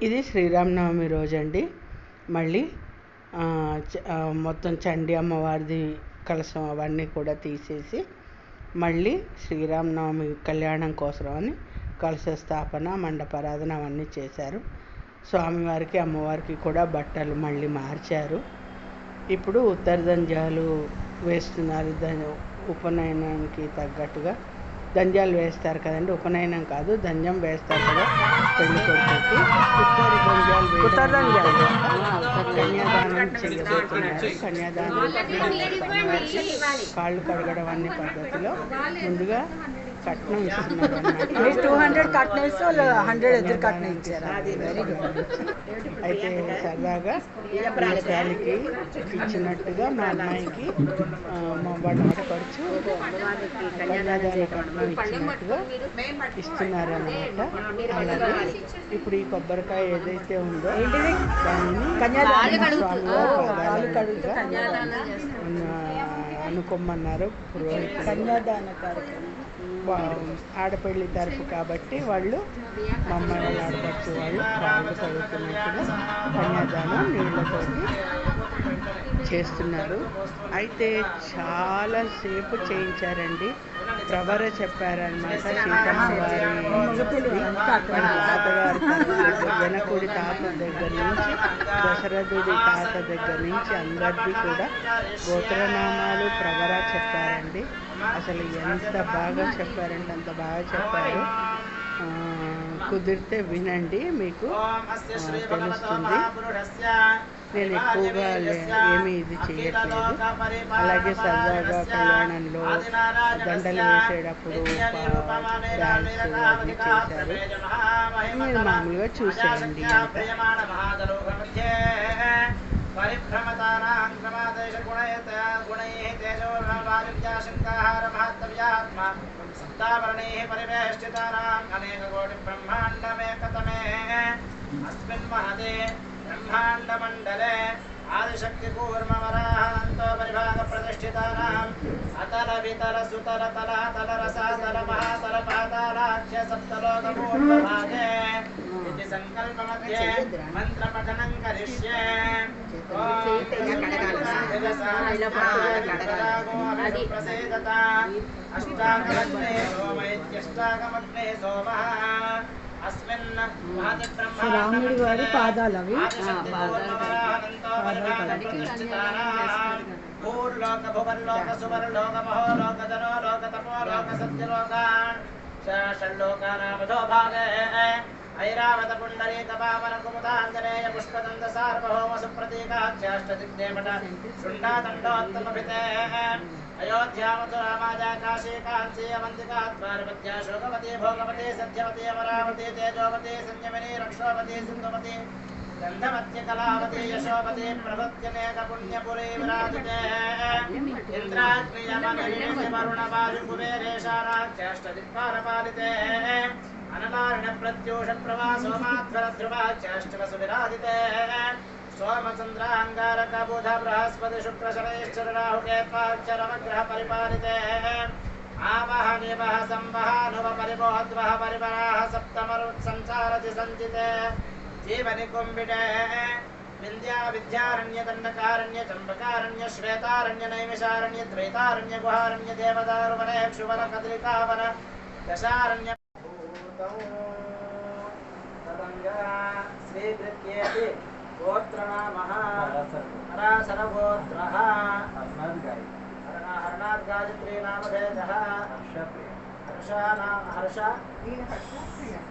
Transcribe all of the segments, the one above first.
ఇది శ్రీరామనవమి రోజండి. మళ్ళీ మొత్తం చండీ అమ్మవారిది కలశం అవన్నీ కూడా తీసేసి మళ్ళీ శ్రీరామనవమి కళ్యాణం కోసం అని కలశ స్థాపన, మండపారాధన అవన్నీ చేశారు. స్వామివారికి అమ్మవారికి కూడా బట్టలు మళ్ళీ మార్చారు. ఇప్పుడు ఉత్తరదంజాలు వేస్తున్నారు. ఉపనయనానికి తగ్గట్టుగా దంజాలు వేస్తారు కదండి. ఉపనయనం కాదు, దంజం వేస్తారు కదా పెళ్లి కొడుకుకి. కన్యాదానం చేయబోతున్నారు. కన్యాదానం కాళ్ళు కడగడం అనే పద్ధతిలో ముందుగా కట్నం ఇస్తున్నారు అన్నమాట. 200 కట్నం ఇస్తే 100 ఎదురు కట్నం ఇచ్చారు. అయితే సరదాగా పిల్లకి ఇచ్చినట్టుగా మా అమ్మాయికి మా వాళ్ళ ఆడపడుచు కన్యాదాన కట్నం ఇచ్చినట్టుగా ఇస్తున్నారు అన్నమాట. అలాగే ఇప్పుడు ఈ కొబ్బరికాయ ఏదైతే ఉందో దాన్ని స్వామివారి అనుకోమన్నారు పురోహితులు. కన్యాదాన కార్యక్రమం ఆడపల్లి తరపు కాబట్టి వాళ్ళు మా అమ్మాయి వాళ్ళు ఆడపడుచు వాళ్ళు చదువుతున్నట్టుగా కన్యాదానం నీళ్ళతోటి చేస్తున్నారు. అయితే చాలాసేపు చేయించారండి. ప్రవర చెప్పారనమాట. సీతమ్మ వారి తాతగారి జనకుడి తాత దగ్గర నుంచి దశరథుడి తాత దగ్గర నుంచి అందరికీ కూడా గోత్రనామాలు ప్రవర చెప్పారండి. అసలు ఎంత బాగా చెప్పారంటే అంత బాగా చెప్పారు. కుదిరితే వినండి, మీకు తెలుస్తుంది. నేను ఎక్కువగా ఏమీ ఇది చేయట్లేదు. అలాగే సరదాగా కళ్యాణంలో దండలు వేసేటప్పుడు డాన్స్ అవి చేశారు. నేను మామూలుగా చూశానండి. ब्रह्मांडमंडले आदिशक्ति कूर्मवराहंतो परिभाग प्रतिष्ठितानाम् अतल वितल सुतल तल तल रसातल महातल पातालाख्य सप्तलोक पूर्वभागे इति संकल्पमध्ये मंत्रपठनं करिष्ये। प्रसेदता अष्टागमग्ने सोमैत्यष्टागमग्ने सोमः రాముడి వారి పాదాలు అవి భూర్లోక భువర్లోక సువర్లోక మహోలోక ధనోలోక తపోలోక సత్యలోక షణ్లోకానామధో భాగే ఐరావత పుండరీక పావన కుముదాంజనేయ పుష్పదంత సార్వభౌమ సుప్రతీకాఖ్యాష్టదిగ్దేవత శృండాదండోత్తమభితే अयोध्या मथुरा माजा काशी कांची अवंतिका द्वारपत्या शोकवती भोगवती सत्यवती अमरावती तेजोवती संयमिनी रक्षोवती सिंधुवती गंधवती कलावती यशोवती प्रभृत्यनेक पुण्यपुरी विराजते इंद्राग्नियमनिर्णय वरुण वायु कुबेरेशानाख्याष्टदिक्पालपालिते अनलारिण प्रत्यूष प्रवासो माध्वर ध्रुवाख्याष्टवसु विराजिते सोमचंद्र अंगारक बुध बृहस्पति शुक्र शनैश्चर राहु केत्वाक्षरमग्रह परिपालिते आवह निवह संवह नुव परिबोध्वः परिवराः सप्तमरुत्संसारति संचिते जीवनि कुंभिटे विद्या विद्यारण्य दंडकारण्य चंपकारण्य श्वेतारण्य नैमिषारण्य द्वैतारण्य गुहारण्य देवदारुवने क्षुवन कदलिकावन दशारण्य श्रीकृत्येति गोत्रनामः हरासरगोत्रः हरनाथ गायत्री नामभेदः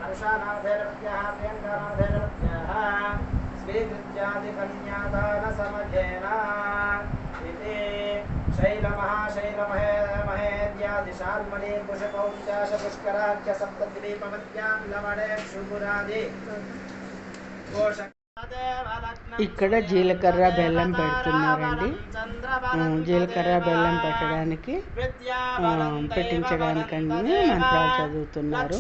हर्षानामभेदवत्यः प्रियङ्कानामभेदवत्यः स्वीकृत्यादिकन्यादानसमध्येन इति शैलमहेद्यादिशाल्मणि कुशकौञ्चाश पुष्कराख्य सप्तद्वीपमद्यां लवणे क्षुपुरादि घोष ఇక్కడ జీలకర్ర బెల్లం పెడుతున్నారండి. జీలకర్ర బెల్లం పెట్టడానికి పెట్టించడానికని మంత్రాలు చదువుతున్నారు.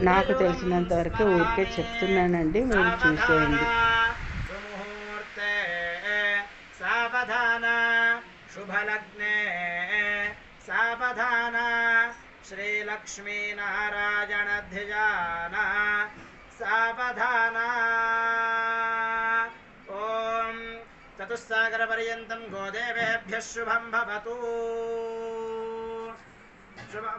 నాకు తెలిసినంత వరకు ఊరికే చెప్తున్నానండి, మీరు చూసేయండి. శుభలగ్నే సావధాన శ్రీలక్ష్మీనారాయణ ధ్యాన सावधाना ॐ चतुस्सागरपर्यन्तं गोदेवेभ्यः शुभं भवतु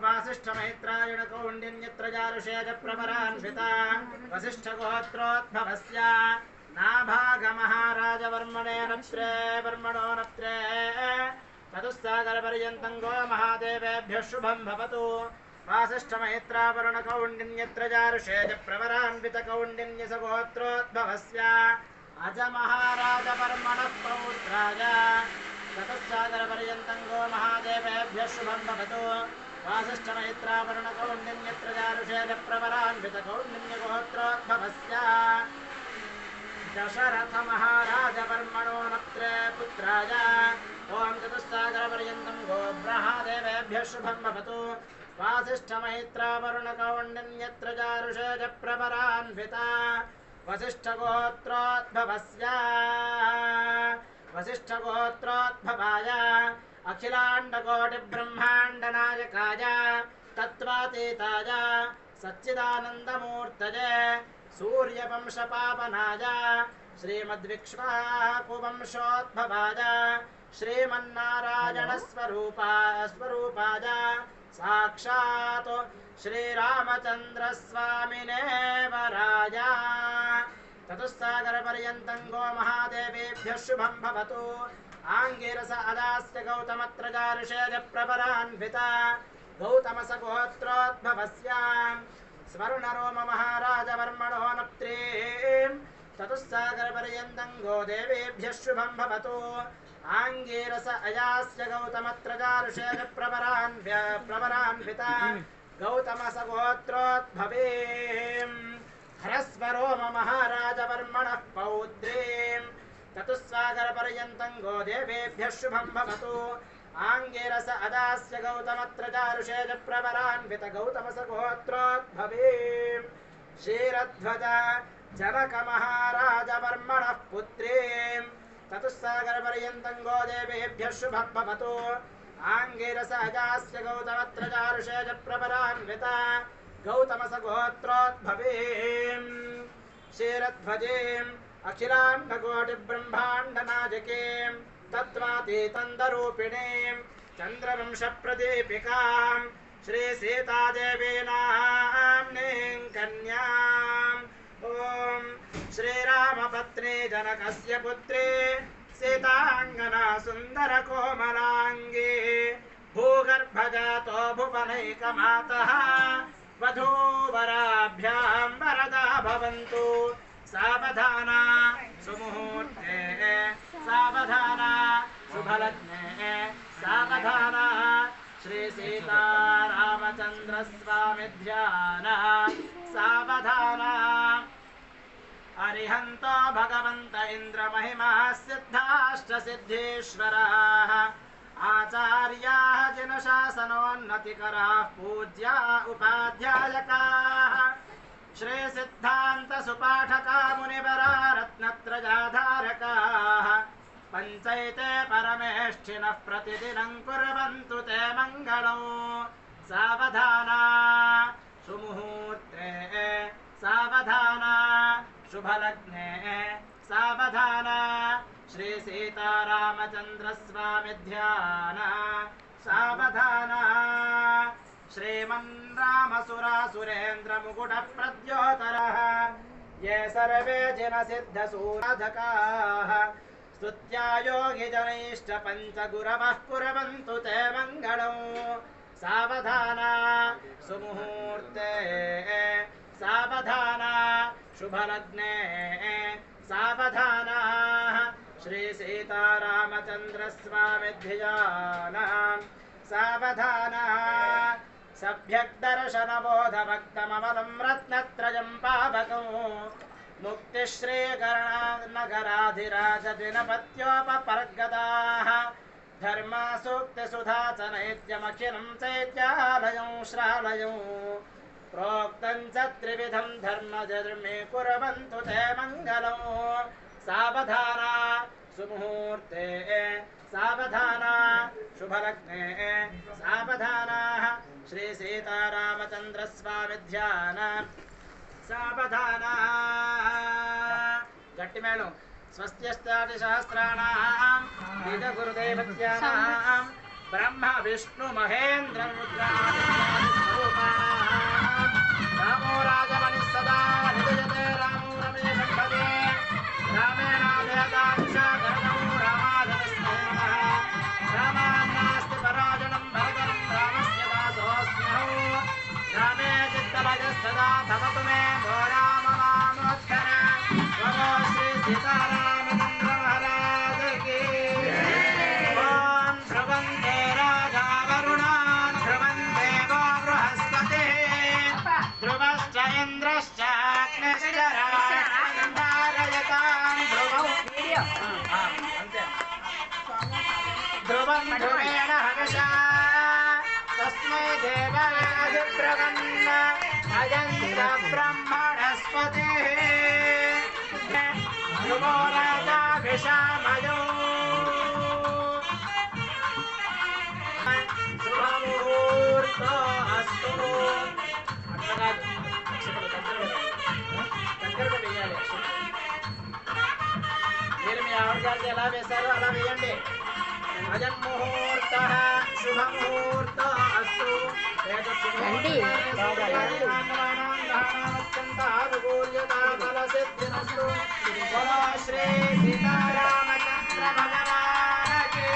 वासिष्ठमैत्रायणकौण्डिन्यत्र जारुषेजप्रवरान्विता वसिष्ठगोत्रोद्भवस्य नाभागमहाराजवर्मणे नप्त्रे वर्मणो नप्त्रे चतुस्सागरपर्यन्तं गो महादेवेभ्यः शुभं भवतु वासिष्ठमैत्रावरुणकौण्डिन्यत्र जारुषेजप्रवरान्वितकौण्डिन्यसगोत्रोद्भवस्य अजमहाराजवर्मणः पौत्राय चतुस्सागरपर्यन्तं गो महादेवेभ्यः शुभं भवतु वासिष्ठमैत्रावरुणकौण्डिन्यत्र जारुषेजप्रवरान्वितकौण्डिन्यगोत्रोद्भवस्य दशरथमहाराजवर्मणो नप्त्रे पुत्राय ॐ चतुस्सागरपर्यन्तं गो ब्रह्मदेवेभ्यः शुभं भवतु वासिष्ठमैत्रावरुणकौण्डिन्यत्र जारुषेजप्रवरान्विता वसिष्ठगोत्रोद्भवाय अखिलाण्डकोटिब्रह्माण्डनायकाय तत्त्वातीताय सच्चिदानन्दमूर्तये सूर्यवंशपावनाय श्रीमद्विक्ष्वाकुवंशोद्भवाय श्रीमन्नारायणस्वरूपाय साक्षात् श्रीरामचन्द्रस्वामिने वराय चतुस्सागरपर्यन्तं गो महादेवेभ्यः शुभं भवतु आङ्गिरस अदास्य गौतमत्र जारुषेजप्रवरान्विता गौतमसगोत्रोद्भवस्य स्वर्णरोम महाराजवर्मणो नप्त्रीं चतुस्सागरपर्यन्तं गोदेवेभ्यः शुभं भवतु आङ्गिरस अयास्य गौतमत्र जारुषेजप्रवरान्विता गौतमसगोत्रोद्भवीं ह्रस्वरोम महाराजवर्मणः पौत्रीं चतुस्सागरपर्यन्तं गोदेवेभ्यः शुभं भवतु आङ्गिरस अदास्य गौतमत्र जारुषेजप्रवरान्वित गौतमसगोत्रोद्भवीं क्षीरध्वज जनकमहाराजवर्मणः पुत्रीं चतुस्सागरपर्यन्तं गोदेवेभ्यः शुभं भवतु आङ्गिरस अजास्य गौतमत्र जारुषेजप्रवरान्वित गौतमसगोत्रोद्भवीं क्षीरध्वजीम् अखिलाण्डकोटिब्रह्माण्डनायकीं तत्त्वातीतन्दरूपिणीं चन्द्रवंशप्रदीपिकां श्रीसीतादेवीनाम्नीं कन्याम् ॐ श्रीरामपत्नी जनकस्य पुत्री सीताङ्गना सुन्दरकोमलाङ्गी भूगर्भजातो भुवनैकमातः वधूवराभ्यां वरदा भवन्तु सावधाना सुमुहूर्ते सावधाना शुभलग्ने सावधाना श्रीसीतारामचन्द्रस्वामि ध्यान सावधाना अरिहन्तो भगवन्त इन्द्रमहिमा सिद्धाष्टसिद्धीश्वराः आचार्याः जिनशासनोन्नतिकराः पूज्या उपाध्यायकाः श्रीसिद्धान्तसुपाठका मुनिवरा रत्नत्रयाधारकाः पञ्चैते परमेष्ठिनः प्रतिदिनं कुर्वन्तु ते मङ्गलम् सावधाना सुमुहूर्ते सावधाना शुभलग्ने सावधाना श्रीसीतारामचन्द्रस्वामि ध्यान सावधाना श्रीमन्रामसुरासुरेन्द्रमुकुटप्रद्योतरः ये सर्वे जिनसिद्धसूरधकाः स्तुत्या योगिजनैष्टपञ्चगुरवः कुर्वन्तु ते मङ्गलम् सावधाना सुमुहूर्ते सावधाना शुभलग्ने सावधाना श्रीसीतारामचन्द्रस्वामि ध्यान सावधाना सभ्यग्दर्शनबोधभक्तममलं रत्नत्रयं पावकं मुक्तिश्रीकरणानगराधिराजदिनपत्योपपर्गदाः धर्मसूक्तिसुधाचनैत्यमखिलं चैत्यालयं श्रालयं प्रोक्तं च त्रिविधं धर्मजर्मे कुर्वन्तु ते मङ्गलम् सावधाना सुमुहूर्ते सावधाना शुभलग्ने सावधाना श्रीसीतारामचन्द्रस्वामि ध्यान సావధానా గట్టి మేళం స్వస్త్యస్తాది సహస్రాణాం వేద గురుదేవత్యానాం బ్రహ్మ విష్ణు మహేంద్ర రుద్రాదిస్వరూపాణాం రామో రాజమణి సదా నిజయతే రామో రమేశం భజే రామేణాదేదాంశగరణో రామాదవిస్మో నమః రామాన్నాస్తి పరాజనం భరతరం రామస్య దాసోऽస్మ్యహో రామే చిత్తభజస్తదా భవతు మే భో రామ మామోత్తర భగో శ్రీ సీతారామచంద్ర మహారాజ కీ ఓం ధ్రువంతే రాజా వరుణాన్ ధ్రువంతే గో బృహస్పతిః ధ్రువశ్చ ఇంద్రశ్చ అగ్నిశ్చ రాష్ట్రం ధారయతాం ధ్రువం అంతే ధ్రువం ధ్రువేణ హవిషా తస్మై దేవాయ బ్రవన్న అయంత బ్రహ్మణస్పతిః ధ్రువో రాజా విషామయో శుభముహూర్తో అస్తు అట్లా కాదు అక్షతలు దగ్గరగా వేయాలి మీరు మీ ఆవిడ ఎలా వేశారో అలా వేయండి అయం ముహూర్త శుభముహూర్త అస్తు సిద్ధిరస్తు బలో శ్రీ సీతారామచంద్ర భగవానకి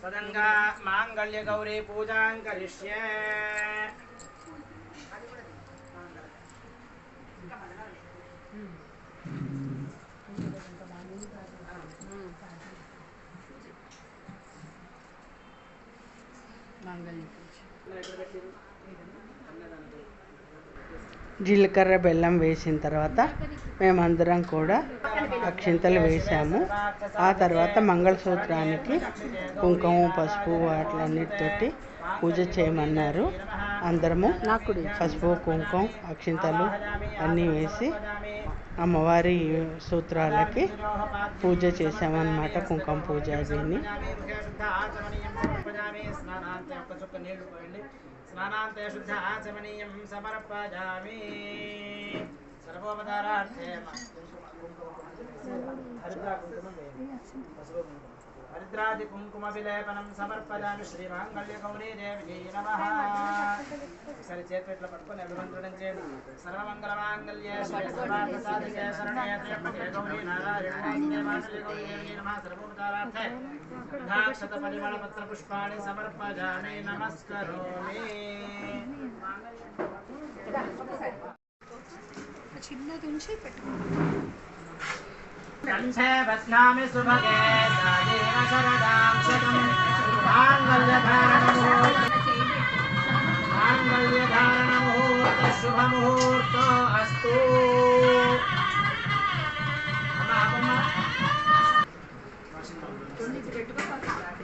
తదంగా మాంగళ్య గౌరీ పూజాం కరిష్యే జీలకర్ర బెల్లం వేసిన తర్వాత మేమందరం కూడా అక్షింతలు వేసాము. ఆ తర్వాత మంగళసూత్రానికి కుంకుమ పసుపు వాటిలన్నిటితోటి పూజ చేయమన్నారు. అందరము పసుపు కుంకుమ అక్షింతలు అన్నీ వేసి అమ్మవారి సూత్రాలకి పూజ చేసామన్నమాట. కుంకుమ పూజ దీన్ని స్నానాంతే శుద్ధ ఆచమనీయం సమర్పయామి. సర్వోపచారార్థే హరిద్రాది కుంకుమ విలేపనం సమర్పయామి. శ్రీ మాంగళ్య గౌరీ దేవి నమః. ఒకసారి చేతులు ఇట్లా పట్టుకొని అభిమంత్రణం చేయండి. సర్వమంగళ మాంగళ్యే సర్వార్థసాధికే శరణ్యే త్ర్యంబకే గౌరీ నారాయణే మాంగళ్య గౌరీ దేవి నమః. సర్వోపచారార్థే గంధాక్షత పరిమళ పత్ర పుష్పాణి సమర్పయామి. నమస్కరోమి. చిన్నది ఉంచి పెట్టు. కంఠే బధ్నామి సుభగే సాయేన శరదాం శతం మాంగళ్యధారణముహూర్త శుభముహూర్తో అస్తు.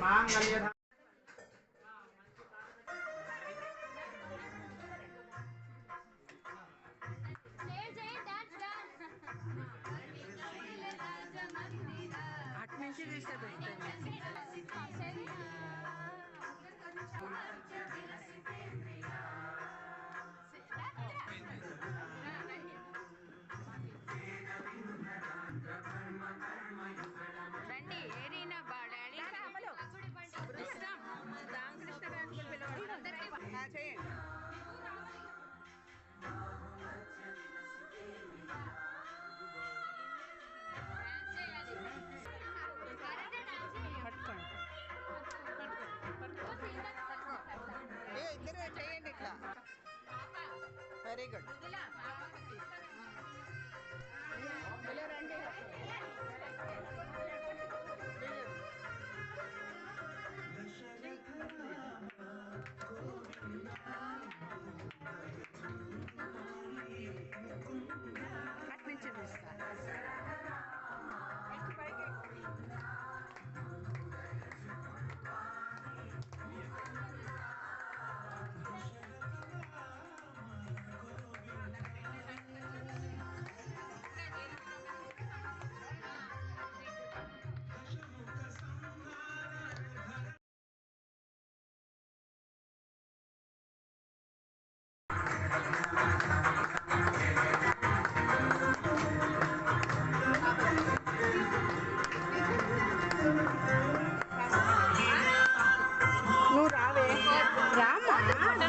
మాంగళ్య చేయండి ఇట్లా. Very good.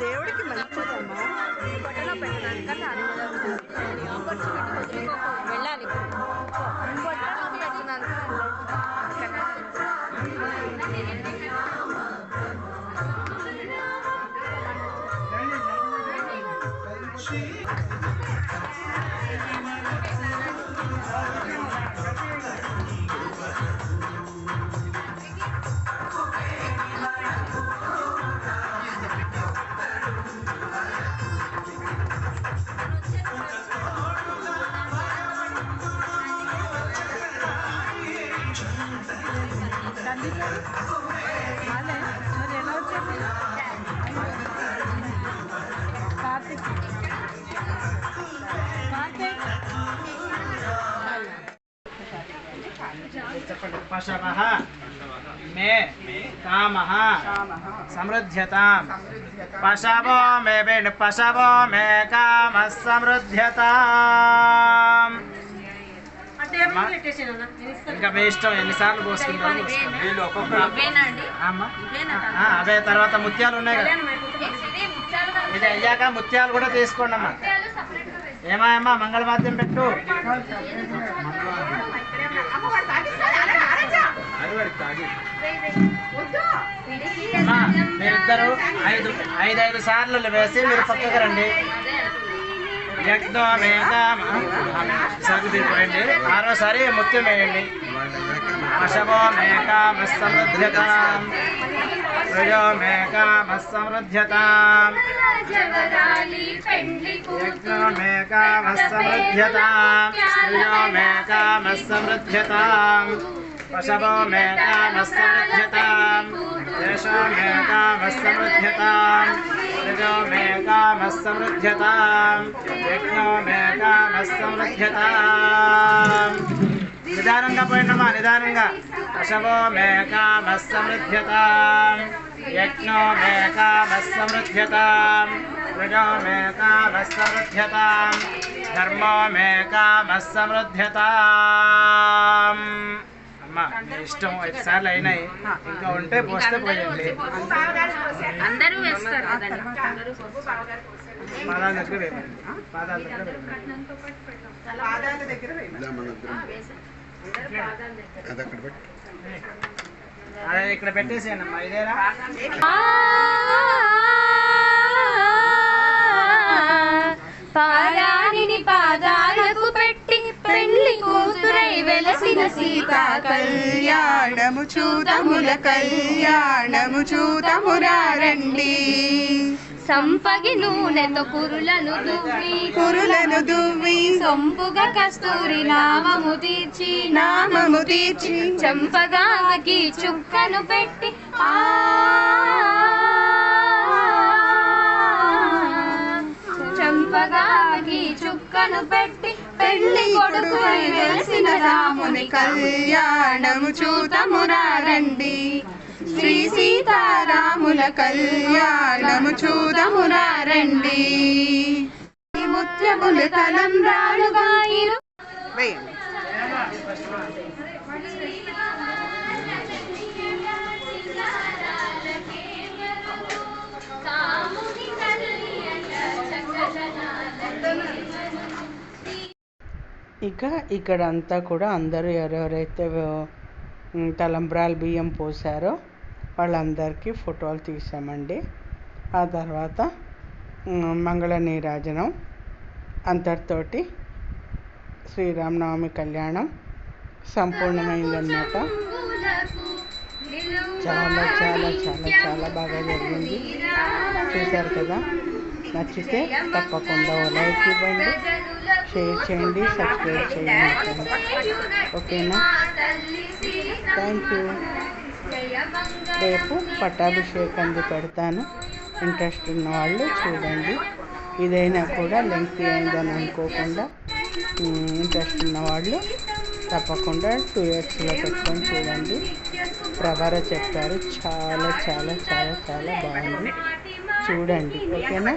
దేవుడికి మంచిదమ్మా. బట్టలో పెట్టడానికన్నా వెళ్ళాలి బట్టలో పెట్టడానికి పశవః మే కామః సమృద్ధ్యతాం. పశవో మే బేన్ పశవో మే కామః సమృద్ధ్యతాం. ఇంకా మీ ఇష్టం ఎన్నిసార్లు పోసుకుంటారు. అవే తర్వాత ముత్యాలు ఉన్నాయి కదా, ఇది అయ్యాక ముత్యాలు కూడా తీసుకోండి అమ్మా. ఏమాయమ్మా మంగళవాద్యం పెట్టు. అమ్మా మీరిద్దరు ఐదు సార్లు వేసి మీరు పక్కకు రండి. సరుకు తీసుకోండి. ఆరోసారి ముత్యం వేయండి. పశవో మేకామః సమృద్ధ్యతాం. రుజో మేకామః సమృద్ధ్యతాం. యజ్ఞో మేకామః సమృద్ధ్యతాం. రుజో మేకామః సమృద్ధ్యతాం. పశవో మేకామః సమృద్ధ్యతాం. యశో మేకామః సమృద్ధ్యతాం. రుజో మేకామః సమృద్ధ్యతాం. యజ్ఞో మేకామః సమృద్ధ్యతాం. నిదానంగా పోయినమ్మా, నిదానంగా. పశవో మేకామః సమృద్ధ్యతాం. యజ్ఞో మేకామః సమృద్ధ్యతాం. రుజో మేకామః సమృద్ధ్యతాం. ధర్మో మేకామః సమృద్ధ్యతాం. అమ్మా మీ ఇష్టం 5 సార్లు అయినాయి. ఇంకా ఉంటే పోస్తే పోయండి. అందరూ వేస్తారు పాదాల దగ్గర వేయండి. పాదాల దగ్గర వేయండి. పాదాల దగ్గర అదే ఇక్కడ పెట్టేసేయండి అమ్మా. ఇదేనా పారాణిని పాదాలకు పెట్టి పెళ్లి కూతురై వెలసిన సీత కళ్యాణము చూతముల కళ్యాణము చూతమురారండి. సంపగి నూనెతో కురులను దువ్వి సొంపుగా కస్తూరి నామము తీర్చి చంపగామకి చుక్కను పెట్టి చంపగామకి చుక్కను పెట్టి పెళ్లి కొడుకుని వెలసిన రాముని కళ్యాణము చూతమురారండి. శ్రీ సీతారాముల కళ్యాణము చూతమురారండి. ముత్యములు తలంబ్రాలుగా వేయండి. ఇక ఇక్కడ అంతా కూడా అందరూ ఎవరెవరైతే తలంబ్రాలు బియ్యం పోసారో వాళ్ళందరికీ ఫోటోలు తీసామండి. ఆ తర్వాత మంగళ నీరాజనం అంతటితోటి శ్రీరామనవమి కళ్యాణం సంపూర్ణమైందన్నమాట. చాలా చాలా చాలా చాలా బాగా జరిగింది. చూశారు కదా. నచ్చితే తప్పకుండా లైక్ ఇవ్వండి, షేర్ చేయండి, సబ్స్క్రైబ్ చేయండి. ఓకేనా? Thank you. రేపు పట్టాభిషేకంది పెడతాను. ఇంట్రెస్ట్ ఉన్న వాళ్ళు చూడండి. ఇదైనా కూడా లెంగ్తీ అయిందని అనుకోకుండా ఇంట్రెస్ట్ ఉన్న వాళ్ళు తప్పకుండా 2xలో పెట్టుకొని చూడండి. ప్రవర చెప్పారు, చాలా చాలా చాలా చాలా బాగుంది. చూడండి. ఓకేనా?